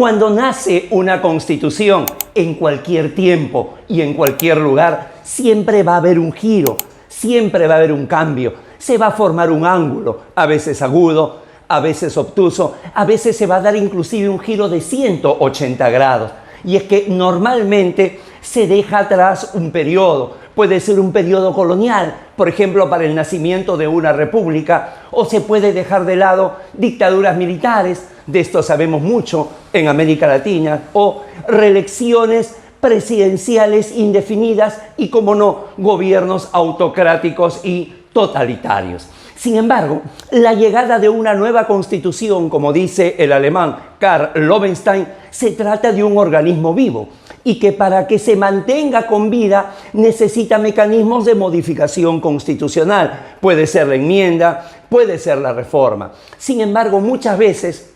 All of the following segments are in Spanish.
Cuando nace una constitución, en cualquier tiempo y en cualquier lugar, siempre va a haber un giro, siempre va a haber un cambio. Se va a formar un ángulo, a veces agudo, a veces obtuso, a veces se va a dar inclusive un giro de 180 grados. Y es que normalmente se deja atrás un periodo. Puede ser un periodo colonial, por ejemplo, para el nacimiento de una república, o se puede dejar de lado dictaduras militares, de esto sabemos mucho en América Latina, o reelecciones presidenciales indefinidas y, como no, gobiernos autocráticos y totalitarios. Sin embargo, la llegada de una nueva constitución, como dice el alemán Karl Lobenstein, se trata de un organismo vivo y que para que se mantenga con vida necesita mecanismos de modificación constitucional. Puede ser la enmienda, puede ser la reforma. Sin embargo, muchas veces,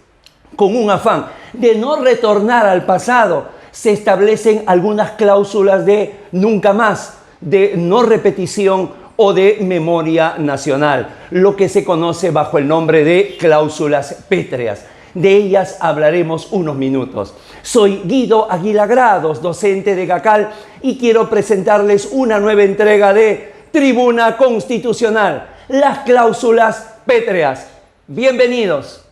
con un afán de no retornar al pasado, se establecen algunas cláusulas de nunca más, de no repetición o de memoria nacional, lo que se conoce bajo el nombre de cláusulas pétreas. De ellas hablaremos unos minutos. Soy Guido Aguilar-Grados, docente de GACAL, y quiero presentarles una nueva entrega de Tribuna Constitucional, las cláusulas pétreas. Bienvenidos.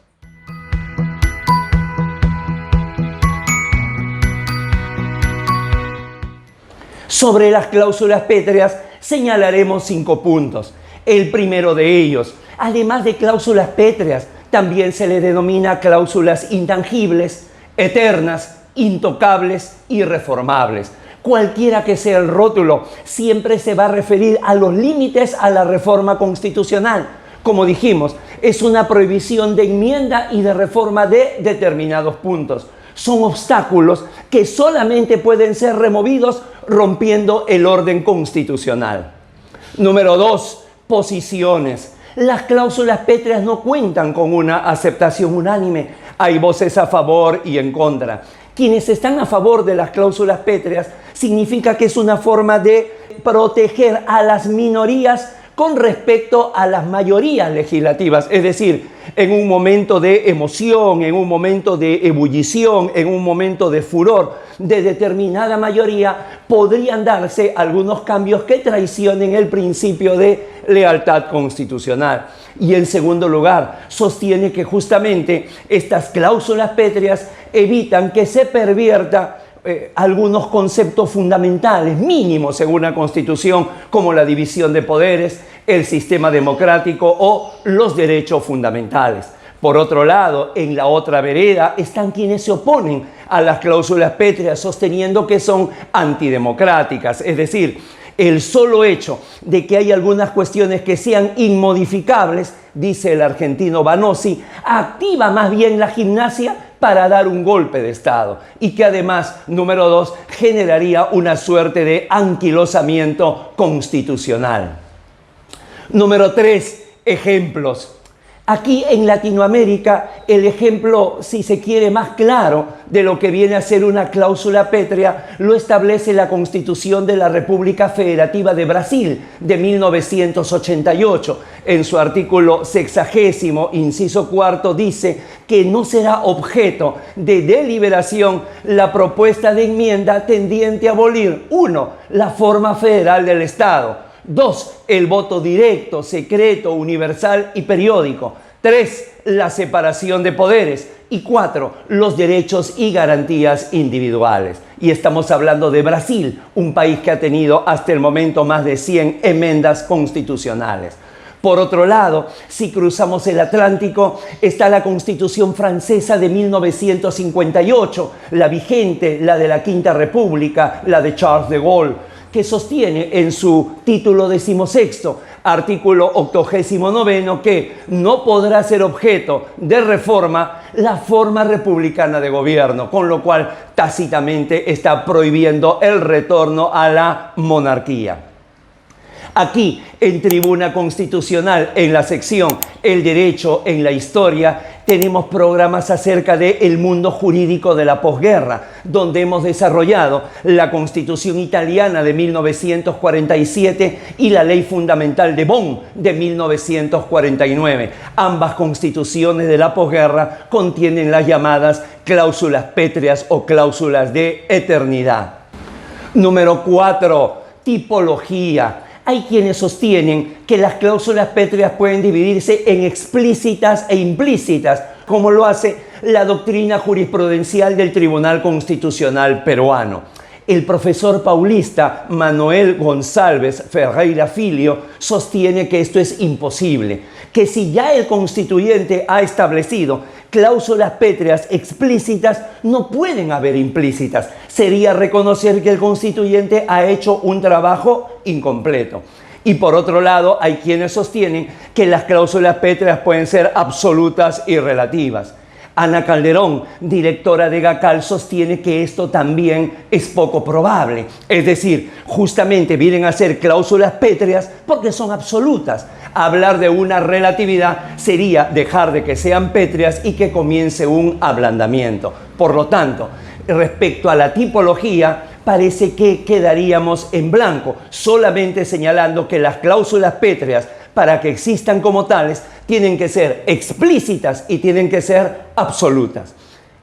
Sobre las cláusulas pétreas señalaremos 5 puntos. El primero de ellos, además de cláusulas pétreas, también se le denomina cláusulas intangibles, eternas, intocables y irreformables. Cualquiera que sea el rótulo, siempre se va a referir a los límites a la reforma constitucional. Como dijimos, es una prohibición de enmienda y de reforma de determinados puntos. Son obstáculos que solamente pueden ser removidos rompiendo el orden constitucional. Número 2, posiciones. Las cláusulas pétreas no cuentan con una aceptación unánime. Hay voces a favor y en contra. Quienes están a favor de las cláusulas pétreas significa que es una forma de proteger a las minorías con respecto a las mayorías legislativas, es decir, en un momento de emoción, en un momento de ebullición, en un momento de furor de determinada mayoría, podrían darse algunos cambios que traicionen el principio de lealtad constitucional. Y en segundo lugar, sostiene que justamente estas cláusulas pétreas evitan que se pervierta algunos conceptos fundamentales, mínimos según la Constitución, como la división de poderes, el sistema democrático o los derechos fundamentales. Por otro lado, en la otra vereda están quienes se oponen a las cláusulas pétreas, sosteniendo que son antidemocráticas, es decir, el solo hecho de que hay algunas cuestiones que sean inmodificables, dice el argentino Vanossi, activa más bien la gimnasia para dar un golpe de Estado y que además, número 2, generaría una suerte de anquilosamiento constitucional. Número 3, ejemplos. Aquí en Latinoamérica, el ejemplo, si se quiere, más claro de lo que viene a ser una cláusula pétrea lo establece la Constitución de la República Federativa de Brasil de 1988. En su artículo 60, inciso 4, dice que no será objeto de deliberación la propuesta de enmienda tendiente a abolir 1. La forma federal del Estado. 2. El voto directo, secreto, universal y periódico. 3. La separación de poderes. Y 4. Los derechos y garantías individuales. Y estamos hablando de Brasil, un país que ha tenido hasta el momento más de 100 enmiendas constitucionales. Por otro lado, si cruzamos el Atlántico, está la Constitución francesa de 1958, la vigente, la de la Quinta República, la de Charles de Gaulle, que sostiene en su título 16, artículo 89, que no podrá ser objeto de reforma la forma republicana de gobierno, con lo cual tácitamente está prohibiendo el retorno a la monarquía. Aquí, en Tribuna Constitucional, en la sección El Derecho en la Historia, tenemos programas acerca del mundo jurídico de la posguerra, donde hemos desarrollado la Constitución italiana de 1947 y la Ley Fundamental de Bonn de 1949. Ambas constituciones de la posguerra contienen las llamadas cláusulas pétreas o cláusulas de eternidad. Número 4. Tipología. Hay quienes sostienen que las cláusulas pétreas pueden dividirse en explícitas e implícitas, como lo hace la doctrina jurisprudencial del Tribunal Constitucional peruano. El profesor paulista Manuel González Ferreira Filho sostiene que esto es imposible, que si ya el constituyente ha establecido cláusulas pétreas explícitas, no pueden haber implícitas. Sería reconocer que el constituyente ha hecho un trabajo incompleto. Y por otro lado, hay quienes sostienen que las cláusulas pétreas pueden ser absolutas y relativas. Ana Calderón, directora de GACAL, sostiene que esto también es poco probable. Es decir, justamente vienen a ser cláusulas pétreas porque son absolutas. Hablar de una relatividad sería dejar de que sean pétreas y que comience un ablandamiento. Por lo tanto, respecto a la tipología, parece que quedaríamos en blanco, solamente señalando que las cláusulas pétreas, para que existan como tales, tienen que ser explícitas y tienen que ser absolutas.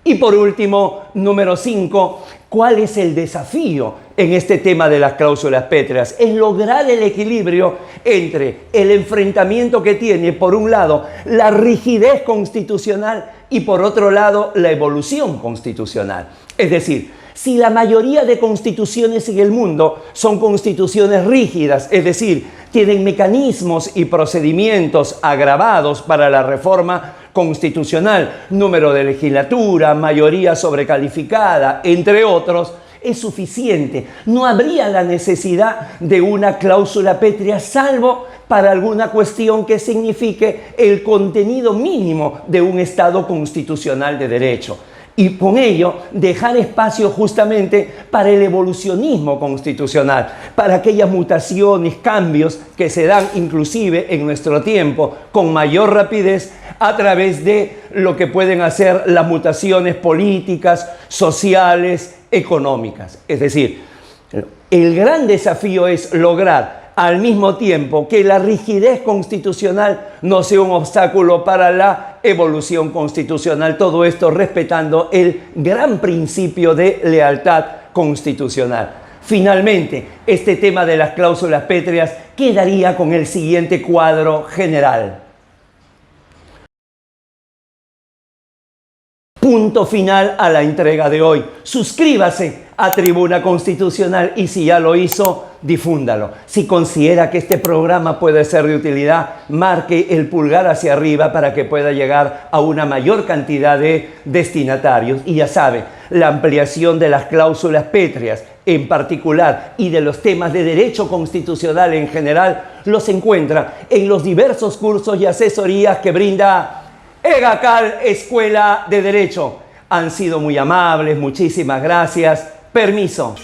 Y por último, número 5, ¿cuál es el desafío en este tema de las cláusulas pétreas? Es lograr el equilibrio entre el enfrentamiento que tiene, por un lado, la rigidez constitucional y por otro lado, la evolución constitucional. Es decir, si la mayoría de constituciones en el mundo son constituciones rígidas, es decir, tienen mecanismos y procedimientos agravados para la reforma constitucional, número de legislatura, mayoría sobrecalificada, entre otros, es suficiente. No habría la necesidad de una cláusula pétrea, salvo para alguna cuestión que signifique el contenido mínimo de un Estado constitucional de derecho. Y con ello dejar espacio justamente para el evolucionismo constitucional, para aquellas mutaciones, cambios que se dan inclusive en nuestro tiempo con mayor rapidez a través de lo que pueden hacer las mutaciones políticas, sociales, económicas. Es decir, el gran desafío es lograr al mismo tiempo que la rigidez constitucional no sea un obstáculo para la evolución constitucional. Todo esto respetando el gran principio de lealtad constitucional. Finalmente, este tema de las cláusulas pétreas quedaría con el siguiente cuadro general. Punto final a la entrega de hoy. Suscríbase a Tribuna Constitucional y si ya lo hizo, difúndalo. Si considera que este programa puede ser de utilidad, marque el pulgar hacia arriba para que pueda llegar a una mayor cantidad de destinatarios. Y ya sabe, la ampliación de las cláusulas pétreas en particular y de los temas de derecho constitucional en general los encuentra en los diversos cursos y asesorías que brinda GACAL Escuela de Derecho. Han sido muy amables, muchísimas gracias. Permiso.